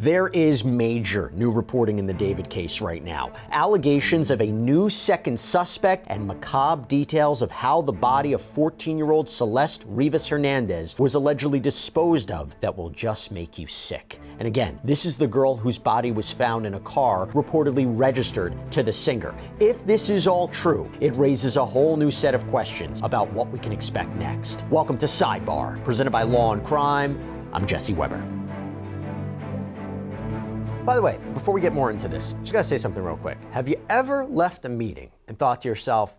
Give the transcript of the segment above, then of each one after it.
There is major new reporting in the David case right now. Allegations of a new second suspect and macabre details of how the body of 14-year-old Celeste Rivas Hernandez was allegedly disposed of that will just make you sick. And again, this is the girl whose body was found in a car reportedly registered to the singer. If this is all true, it raises a whole new set of questions about what we can expect next. Welcome to Sidebar, presented by Law&Crime. I'm Jesse Weber. By the way, before we get more into this, just gotta say something real quick. Have you ever left a meeting and thought to yourself,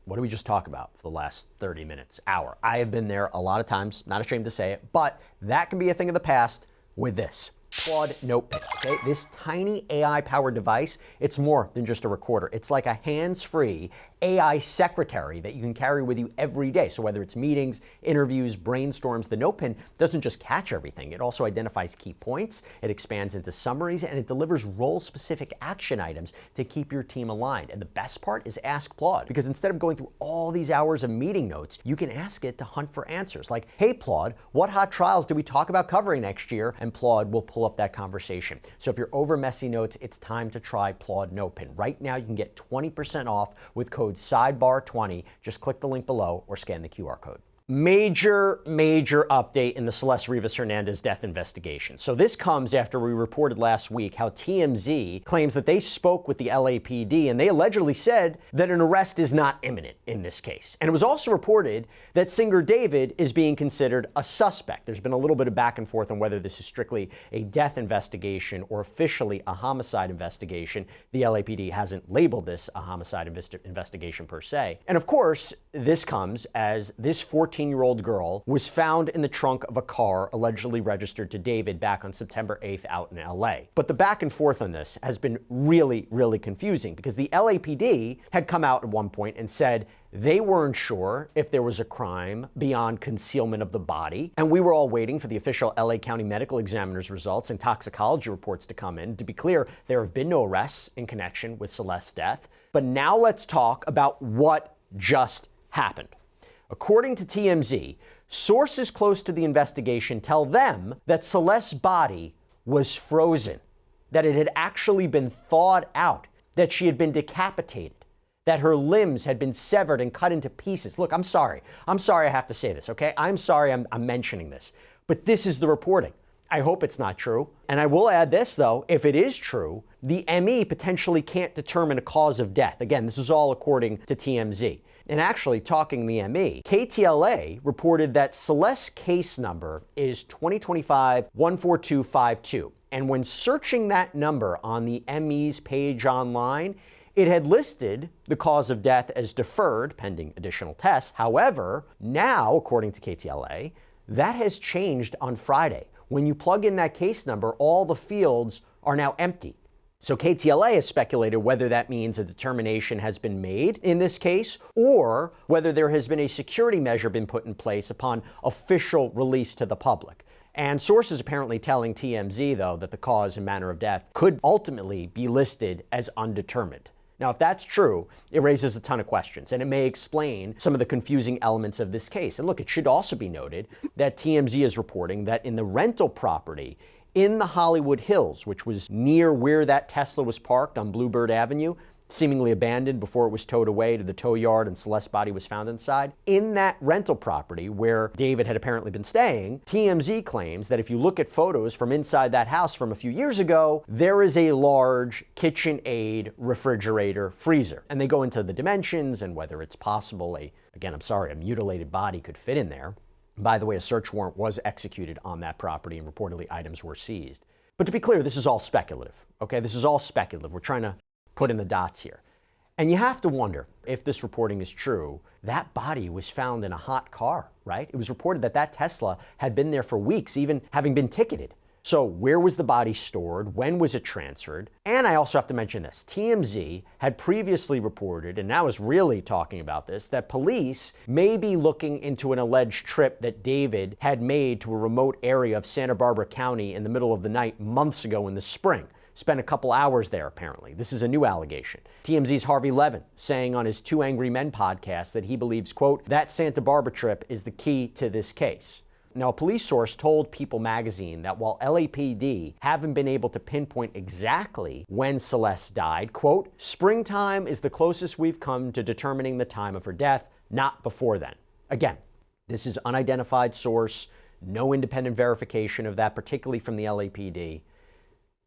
what did we just talk about for the last 30 minutes, hour? I have been there a lot of times, not ashamed to say it, but that can be a thing of the past with this. Claude Notepad, okay? This tiny AI-powered device, it's more than just a recorder. It's like a hands-free AI secretary that you can carry with you every day. So whether it's meetings, interviews, brainstorms, the Notepad doesn't just catch everything. It also identifies key points, it expands into summaries, and it delivers role-specific action items to keep your team aligned. And the best part is Ask Claude, because instead of going through all these hours of meeting notes, you can ask it to hunt for answers. Like, hey Claude, what hot trials do we talk about covering next year? And Claude will pull up that conversation. So if you're over messy notes, it's time to try Claude Notepad. Right now you can get 20% off with code Sidebar20. Just click the link below or scan the QR code. Major update in the Celeste Rivas Hernandez death investigation. So this comes after we reported last week how TMZ claims that they spoke with the LAPD and they allegedly said that an arrest is not imminent in this case. And it was also reported that singer David is being considered a suspect. There's been a little bit of back and forth on whether this is strictly a death investigation or officially a homicide investigation. The LAPD hasn't labeled this a homicide investigation per se. And of course, this comes as this 14-year-old girl was found in the trunk of a car allegedly registered to David back on September 8th out in LA. But the back and forth on this has been really confusing because the LAPD had come out at one point and said they weren't sure if there was a crime beyond concealment of the body. And we were all waiting for the official LA County Medical Examiner's results and toxicology reports to come in. To be clear, there have been no arrests in connection with Celeste's death. But now let's talk about what just happened. According to TMZ, sources close to the investigation tell them that Celeste's body was frozen, that it had actually been thawed out, that she had been decapitated, that her limbs had been severed and cut into pieces. Look, I'm sorry I have to say this, okay? I'm sorry I'm mentioning this, but this is the reporting. I hope it's not true. And I will add this, though, if it is true, the ME potentially can't determine a cause of death. Again, this is all according to TMZ. And actually, talking the ME, KTLA reported that Celeste's case number is 2025-14252. And when searching that number on the ME's page online, it had listed the cause of death as deferred, pending additional tests. However, now, according to KTLA, that has changed on Friday. When you plug in that case number, all the fields are now empty. So KTLA has speculated whether that means a determination has been made in this case, or whether there has been a security measure been put in place upon official release to the public. And sources apparently telling TMZ, though, that the cause and manner of death could ultimately be listed as undetermined. Now, if that's true, it raises a ton of questions, and it may explain some of the confusing elements of this case. And look, it should also be noted that TMZ is reporting that in the rental property in the Hollywood Hills, which was near where that Tesla was parked on Bluebird Avenue, seemingly abandoned before it was towed away to the tow yard and Celeste's body was found inside. In that rental property where David had apparently been staying, TMZ claims that if you look at photos from inside that house from a few years ago, there is a large KitchenAid refrigerator freezer. And they go into the dimensions and whether it's possible a mutilated body could fit in there. By the way, a search warrant was executed on that property and reportedly items were seized. But to be clear, this is all speculative, okay? This is all speculative. We're trying to put in the dots here. And you have to wonder, if this reporting is true, that body was found in a hot car, right? It was reported that that Tesla had been there for weeks, even having been ticketed. So where was the body stored? When was it transferred? And I also have to mention this. TMZ had previously reported, and now is really talking about this, that police may be looking into an alleged trip that David had made to a remote area of Santa Barbara County in the middle of the night months ago in the spring. Spent a couple hours there, apparently. This is a new allegation. TMZ's Harvey Levin saying on his Two Angry Men podcast that he believes, quote, that Santa Barbara trip is the key to this case. Now, a police source told People magazine that while LAPD haven't been able to pinpoint exactly when Celeste died, quote, springtime is the closest we've come to determining the time of her death, not before then. Again, this is unidentified source, no independent verification of that, particularly from the LAPD.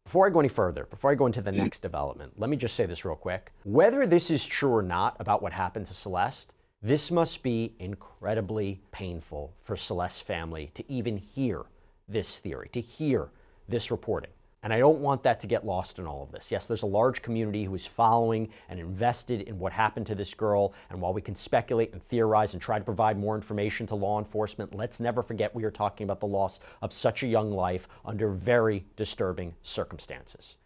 Before I go any further, before I go into the next development, let me just say this real quick. Whether this is true or not about what happened to Celeste, this must be incredibly painful for Celeste's family to even hear this theory, to hear this reporting. And I don't want that to get lost in all of this. Yes, there's a large community who is following and invested in what happened to this girl. And while we can speculate and theorize and try to provide more information to law enforcement, let's never forget we are talking about the loss of such a young life under very disturbing circumstances.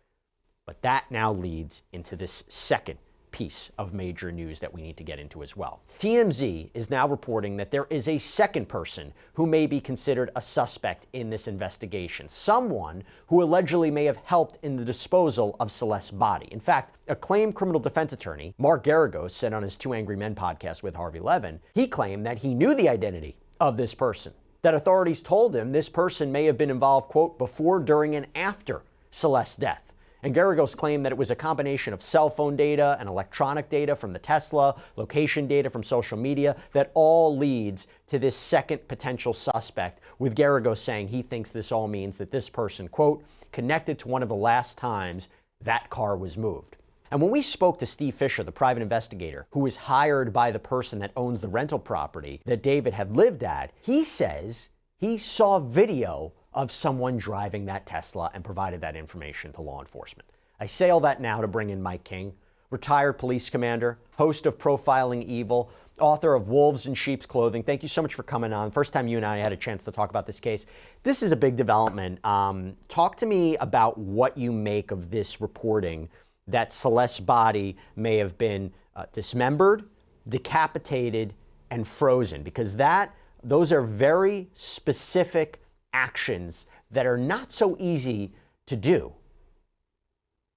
But that now leads into this second piece of major news that we need to get into as well. TMZ is now reporting that there is a second person who may be considered a suspect in this investigation, someone who allegedly may have helped in the disposal of Celeste's body. In fact, acclaimed criminal defense attorney Mark Garagos said on his Two Angry Men podcast with Harvey Levin, he claimed that he knew the identity of this person, that authorities told him this person may have been involved, quote, before, during, and after Celeste's death. And Garagos claimed that it was a combination of cell phone data and electronic data from the Tesla, location data from social media, that all leads to this second potential suspect, with Garagos saying he thinks this all means that this person, quote, connected to one of the last times that car was moved. And when we spoke to Steve Fisher, the private investigator, who was hired by the person that owns the rental property that David had lived at, he says he saw video of someone driving that Tesla and provided that information to law enforcement. I say all that now to bring in Mike King, retired police commander, host of Profiling Evil, author of Wolves in Sheep's Clothing. Thank you so much for coming on. First time you and I had a chance to talk about this case. This is a big development. Talk to me about what you make of this reporting that Celeste's body may have been dismembered, decapitated, and frozen, because those are very specific actions that are not so easy to do.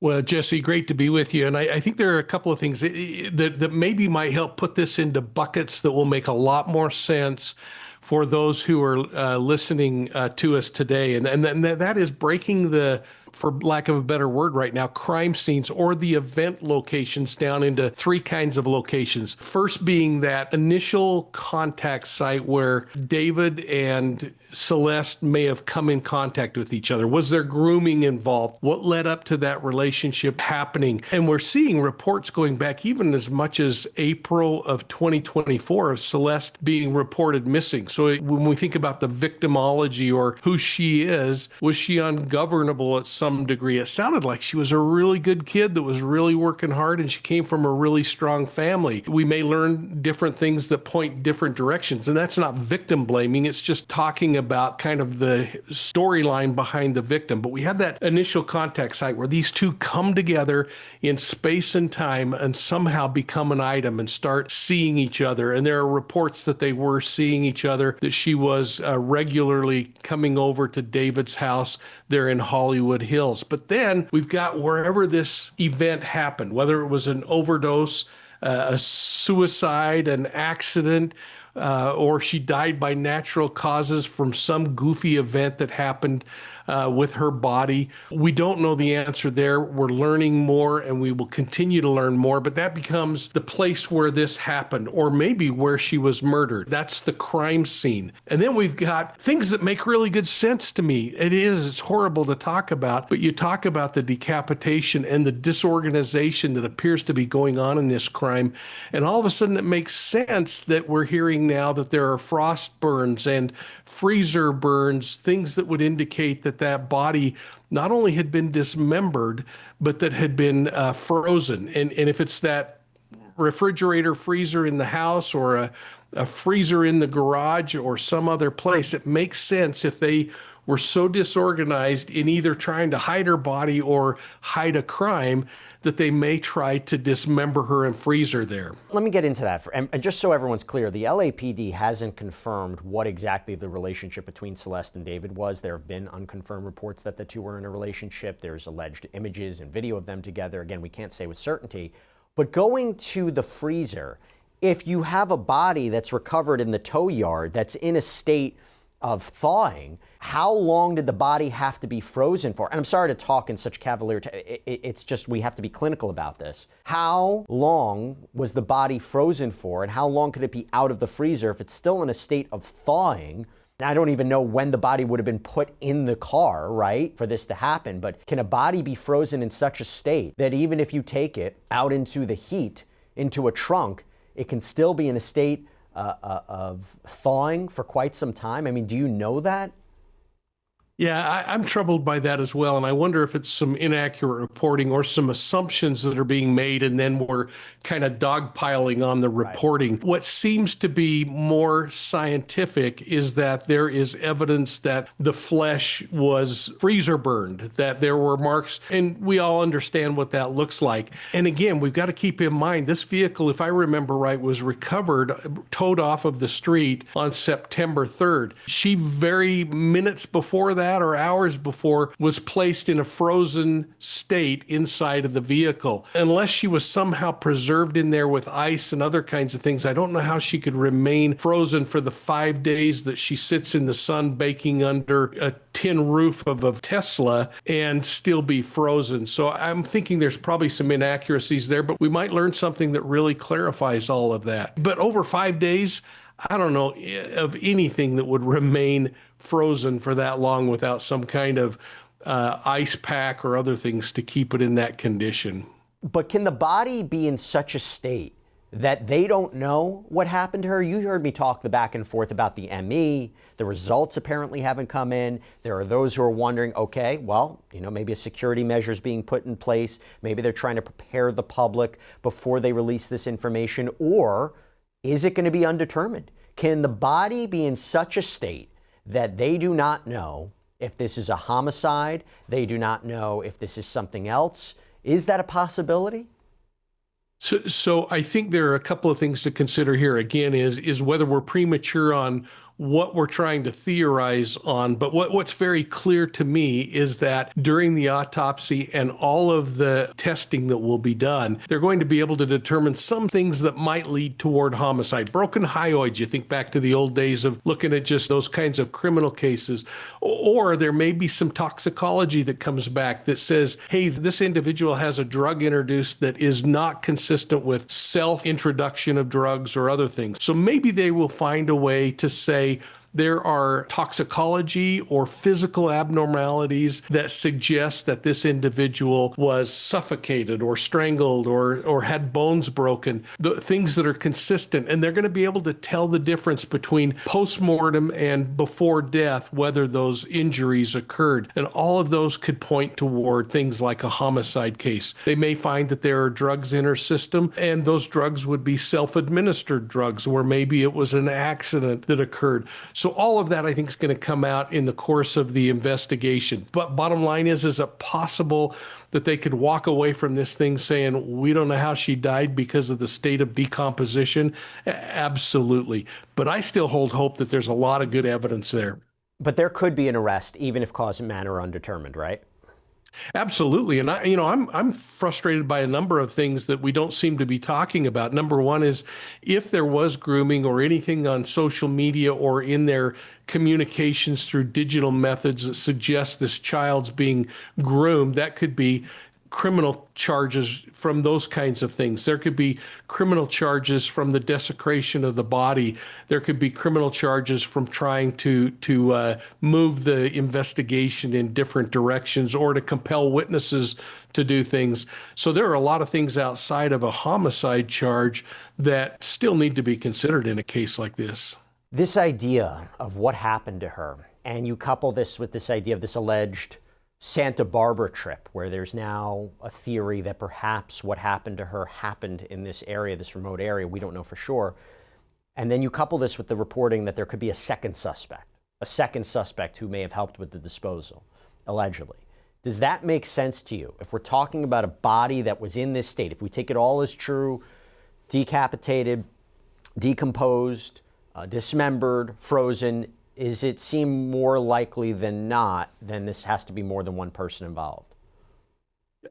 Well, Jesse, great to be with you. And I think there are a couple of things that maybe might help put this into buckets that will make a lot more sense for those who are listening to us today. And that is breaking the, for lack of a better word right now, crime scenes or the event locations down into three kinds of locations. First being that initial contact site where David and Celeste may have come in contact with each other. Was there grooming involved? What led up to that relationship happening? And we're seeing reports going back even as much as April of 2024 of Celeste being reported missing. So when we think about the victimology or who she is, was she ungovernable at some degree? It sounded like she was a really good kid that was really working hard, and she came from a really strong family. We may learn different things that point different directions, and that's not victim blaming. It's just talking about kind of the storyline behind the victim. But we have that initial contact site where these two come together in space and time and somehow become an item and start seeing each other. And there are reports that they were seeing each other, that she was regularly coming over to David's house there in Hollywood Hills. But then we've got wherever this event happened, whether it was an overdose, a suicide, an accident, or she died by natural causes from some goofy event that happened with her body. We don't know the answer there. We're learning more, and we will continue to learn more, but that becomes the place where this happened, or maybe where she was murdered. That's the crime scene. And then we've got things that make really good sense to me. It's horrible to talk about, but you talk about the decapitation and the disorganization that appears to be going on in this crime, and all of a sudden it makes sense that we're hearing now that there are frost burns and freezer burns, things that would indicate that body not only had been dismembered, but that had been frozen. And if it's that refrigerator freezer in the house or a freezer in the garage or some other place, it makes sense if they were so disorganized in either trying to hide her body or hide a crime that they may try to dismember her and freeze her there. Let me get into that. And just so everyone's clear, the LAPD hasn't confirmed what exactly the relationship between Celeste and David was. There have been unconfirmed reports that the two were in a relationship. There's alleged images and video of them together. Again, we can't say with certainty. But going to the freezer, if you have a body that's recovered in the tow yard that's in a state of thawing, how long did the body have to be frozen for? And I'm sorry to talk in such cavalier, it's just we have to be clinical about this. How long was the body frozen for, and how long could it be out of the freezer if it's still in a state of thawing? And I don't even know when the body would have been put in the car, right, for this to happen, but can a body be frozen in such a state that even if you take it out into the heat, into a trunk, it can still be in a state of thawing for quite some time? I mean, do you know that? Yeah, I'm troubled by that as well. And I wonder if it's some inaccurate reporting or some assumptions that are being made, and then we're kind of dogpiling on the reporting. Right. What seems to be more scientific is that there is evidence that the flesh was freezer burned, that there were marks, and we all understand what that looks like. And again, we've got to keep in mind this vehicle, if I remember right, was recovered, towed off of the street on September 3rd. She very minutes before that, or hours before, was placed in a frozen state inside of the vehicle. Unless she was somehow preserved in there with ice and other kinds of things, I don't know how she could remain frozen for the 5 days that she sits in the sun baking under a tin roof of a Tesla and still be frozen. So I'm thinking there's probably some inaccuracies there, but we might learn something that really clarifies all of that. But over 5 days, I don't know of anything that would remain frozen for that long without some kind of ice pack or other things to keep it in that condition. But can the body be in such a state that they don't know what happened to her? You heard me talk the back and forth about the ME. The results apparently haven't come in. There are those who are wondering, okay, well, maybe a security measure is being put in place. Maybe they're trying to prepare the public before they release this information. Or is it going to be undetermined? Can the body be in such a state that they do not know if this is a homicide? They do not know if this is something else. Is that a possibility? So I think there are a couple of things to consider here. Again, is whether we're premature on what we're trying to theorize on. But what's very clear to me is that during the autopsy and all of the testing that will be done, they're going to be able to determine some things that might lead toward homicide. Broken hyoids, you think back to the old days of looking at just those kinds of criminal cases. Or there may be some toxicology that comes back that says, hey, this individual has a drug introduced that is not consistent with self-introduction of drugs or other things. So maybe they will find a way to say, there are toxicology or physical abnormalities that suggest that this individual was suffocated or strangled or had bones broken, the things that are consistent. And they're going to be able to tell the difference between postmortem and before death, whether those injuries occurred. And all of those could point toward things like a homicide case. They may find that there are drugs in her system, and those drugs would be self-administered drugs, or maybe it was an accident that occurred. So all of that, I think, is going to come out in the course of the investigation. But bottom line is it possible that they could walk away from this thing saying, we don't know how she died because of the state of decomposition? Absolutely. But I still hold hope that there's a lot of good evidence there. But there could be an arrest, even if cause and manner are undetermined, right? Absolutely. And I'm frustrated by a number of things that we don't seem to be talking about. Number one is if there was grooming or anything on social media or in their communications through digital methods that suggest this child's being groomed, that could be criminal charges from those kinds of things. There could be criminal charges from the desecration of the body. There could be criminal charges from trying to move the investigation in different directions or to compel witnesses to do things. So there are a lot of things outside of a homicide charge that still need to be considered in a case like this. This idea of what happened to her, and you couple this with this idea of this alleged Santa Barbara trip, where there's now a theory that perhaps what happened to her happened in this area, this remote area. We don't know for sure. And then you couple this with the reporting that there could be a second suspect who may have helped with the disposal, allegedly. Does that make sense to you? If we're talking about a body that was in this state, if we take it all as true, decapitated, decomposed, dismembered, frozen, is it seem more likely than not, then this has to be more than one person involved?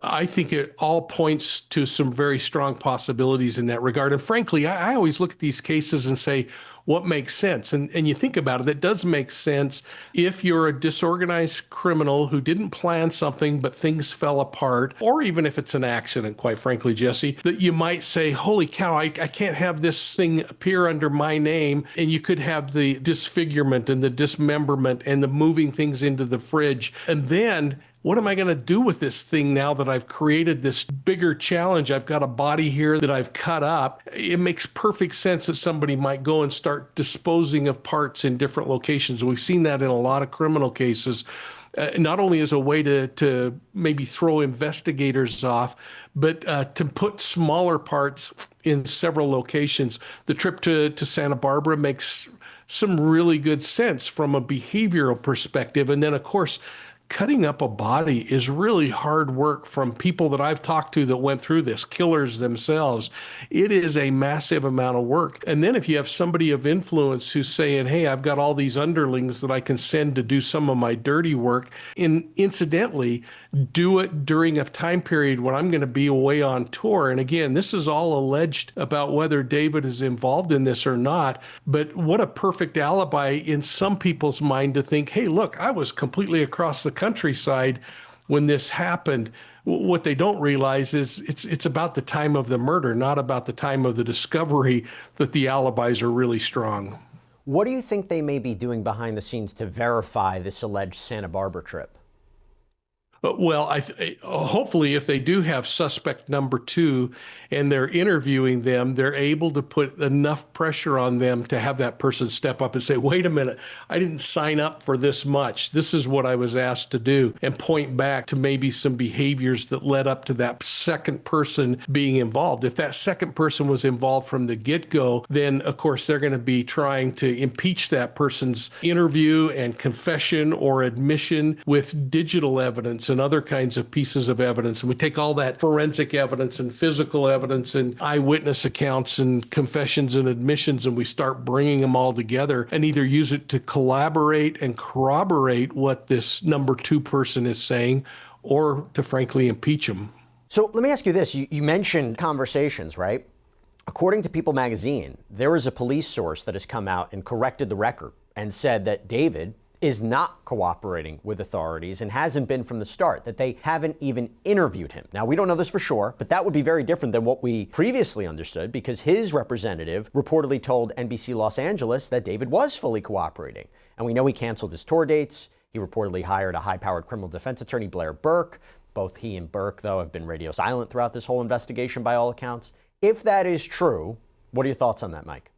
I think it all points to some very strong possibilities in that regard. And frankly, I always look at these cases and say, what makes sense? And you think about it, it does make sense if you're a disorganized criminal who didn't plan something, but things fell apart, or even if it's an accident, quite frankly, Jesse, that you might say, holy cow, I can't have this thing appear under my name. And you could have the disfigurement and the dismemberment and the moving things into the fridge. And then what am I going to do with this thing now that I've created this bigger challenge? I've got a body here that I've cut up. It makes perfect sense that somebody might go and start disposing of parts in different locations. We've seen that in a lot of criminal cases. Not only as a way to maybe throw investigators off, but to put smaller parts in several locations. The trip to Santa Barbara makes some really good sense from a behavioral perspective. And then, of course, cutting up a body is really hard work from people that I've talked to that went through this, killers themselves. It is a massive amount of work. And then if you have somebody of influence who's saying, hey, I've got all these underlings that I can send to do some of my dirty work, and incidentally, do it during a time period when I'm going to be away on tour. And again, this is all alleged about whether David is involved in this or not. But what a perfect alibi in some people's mind to think, hey, look, I was completely across the countryside when this happened. What they don't realize is it's about the time of the murder, not about the time of the discovery, that the alibis are really strong. What do you think they may be doing behind the scenes to verify this alleged Santa Barbara trip? Well, hopefully if they do have suspect number 2 and they're interviewing them, they're able to put enough pressure on them to have that person step up and say, wait a minute, I didn't sign up for this much. This is what I was asked to do, and point back to maybe some behaviors that led up to that second person being involved. If that second person was involved from the get-go, then of course they're going to be trying to impeach that person's interview and confession or admission with digital evidence and other kinds of pieces of evidence. And we take all that forensic evidence and physical evidence and eyewitness accounts and confessions and admissions, and we start bringing them all together and either use it to collaborate and corroborate what this number 2 person is saying, or to frankly impeach them. So let me ask you this. You mentioned conversations, right? According to People magazine, there is a police source that has come out and corrected the record and said that David is not cooperating with authorities and hasn't been from the start, that they haven't even interviewed him. Now, we don't know this for sure, but that would be very different than what we previously understood, because his representative reportedly told NBC Los Angeles that David was fully cooperating. And we know he canceled his tour dates. He reportedly hired a high-powered criminal defense attorney, Blair Burke. Both he and Burke, though, have been radio silent throughout this whole investigation by all accounts. If that is true, what are your thoughts on that, Mike?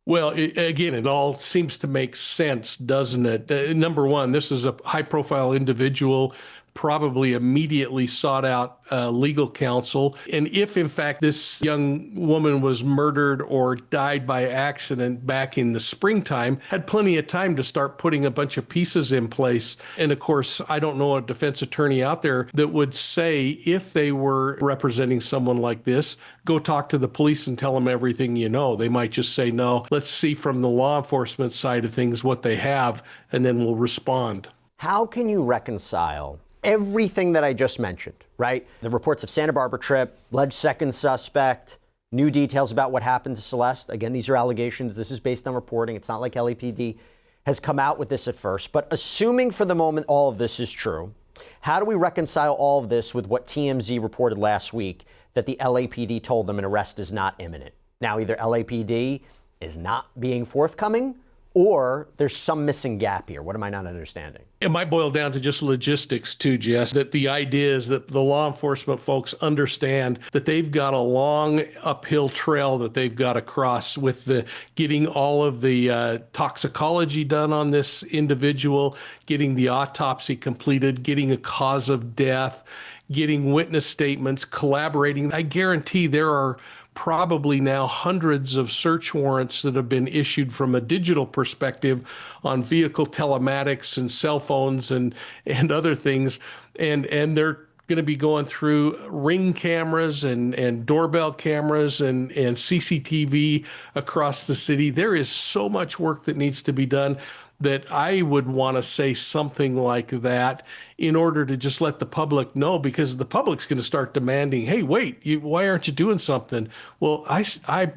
Well, again, it all seems to make sense, doesn't it? Number one, this is a high-profile individual, probably immediately sought out legal counsel. And if, in fact, this young woman was murdered or died by accident back in the springtime, had plenty of time to start putting a bunch of pieces in place. And of course, I don't know a defense attorney out there that would say, if they were representing someone like this, go talk to the police and tell them everything you know. They might just say, no, let's see from the law enforcement side of things what they have, and then we'll respond. How can you reconcile everything that I just mentioned, right? The reports of Santa Barbara trip, alleged second suspect, new details about what happened to Celeste. Again, these are allegations. This is based on reporting. It's not like LAPD has come out with this at first. But assuming for the moment all of this is true, how do we reconcile all of this with what TMZ reported last week, that the LAPD told them an arrest is not imminent? Now, either LAPD is not being forthcoming, or there's some missing gap here. What am I not understanding? It might boil down to just logistics too, Jess, that the idea is that the law enforcement folks understand that they've got a long uphill trail that they've got to cross with the getting all of the toxicology done on this individual, getting the autopsy completed, getting a cause of death, getting witness statements, collaborating. I guarantee there are probably now hundreds of search warrants that have been issued from a digital perspective on vehicle telematics and cell phones and other things. And they're going to be going through Ring cameras and doorbell cameras and CCTV across the city. There is so much work that needs to be done. that I would want to say something like that in order to just let the public know, because the public's going to start demanding, hey, wait, why aren't you doing something? Well, I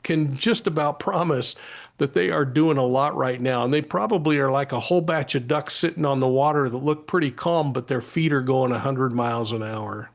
can just about promise that they are doing a lot right now. And they probably are like a whole batch of ducks sitting on the water that look pretty calm, but their feet are going 100 miles an hour.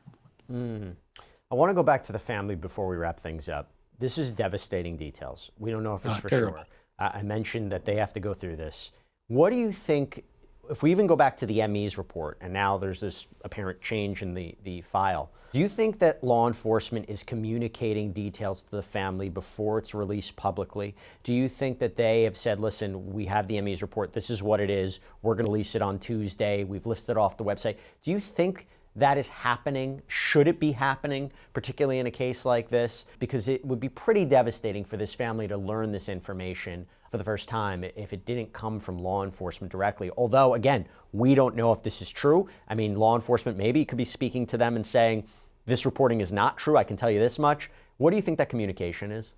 I want to go back to the family before we wrap things up. This is devastating details. We don't know if it's for terrible. sure. I mentioned that they have to go through this. What do you think, if we even go back to the ME's report, and now there's this apparent change in the file, do you think that law enforcement is communicating details to the family before it's released publicly? Do you think that they have said, listen, we have the ME's report, this is what it is, we're going to release it on Tuesday, we've listed it off the website? Do you think that is happening? Should it be happening, particularly in a case like this? Because it would be pretty devastating for this family to learn this information for the first time if it didn't come from law enforcement directly. Although, again, we don't know if this is true. I mean, law enforcement maybe could be speaking to them and saying, this reporting is not true, I can tell you this much. What do you think that communication is?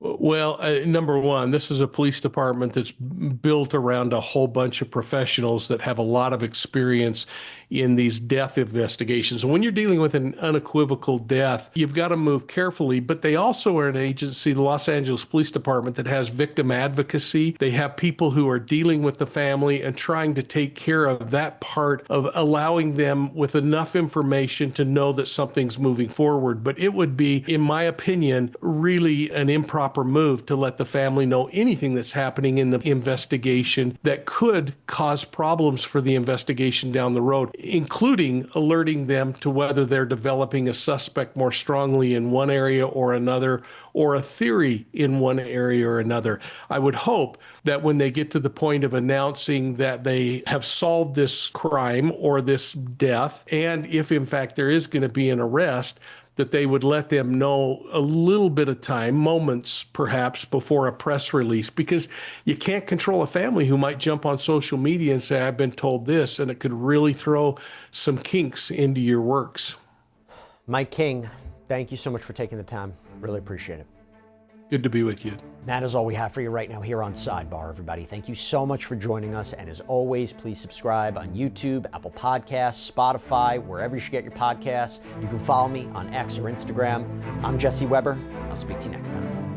Well, number one, this is a police department that's built around a whole bunch of professionals that have a lot of experience in these death investigations. And when you're dealing with an unequivocal death, you've got to move carefully. But they also are an agency, the Los Angeles Police Department, that has victim advocacy. They have people who are dealing with the family and trying to take care of that part of allowing them with enough information to know that something's moving forward. But it would be, in my opinion, really an improper move to let the family know anything that's happening in the investigation that could cause problems for the investigation down the road, including alerting them to whether they're developing a suspect more strongly in one area or another, or a theory in one area or another. I would hope that when they get to the point of announcing that they have solved this crime or this death, and if in fact there is going to be an arrest, that they would let them know a little bit of time, moments perhaps, before a press release, because you can't control a family who might jump on social media and say, I've been told this, and it could really throw some kinks into your works. Mike King, thank you so much for taking the time. Really appreciate it. Good to be with you. That is all we have for you right now here on Sidebar, everybody. Thank you so much for joining us. And as always, please subscribe on YouTube, Apple Podcasts, Spotify, wherever you should get your podcasts. You can follow me on X or Instagram. I'm Jesse Weber. I'll speak to you next time.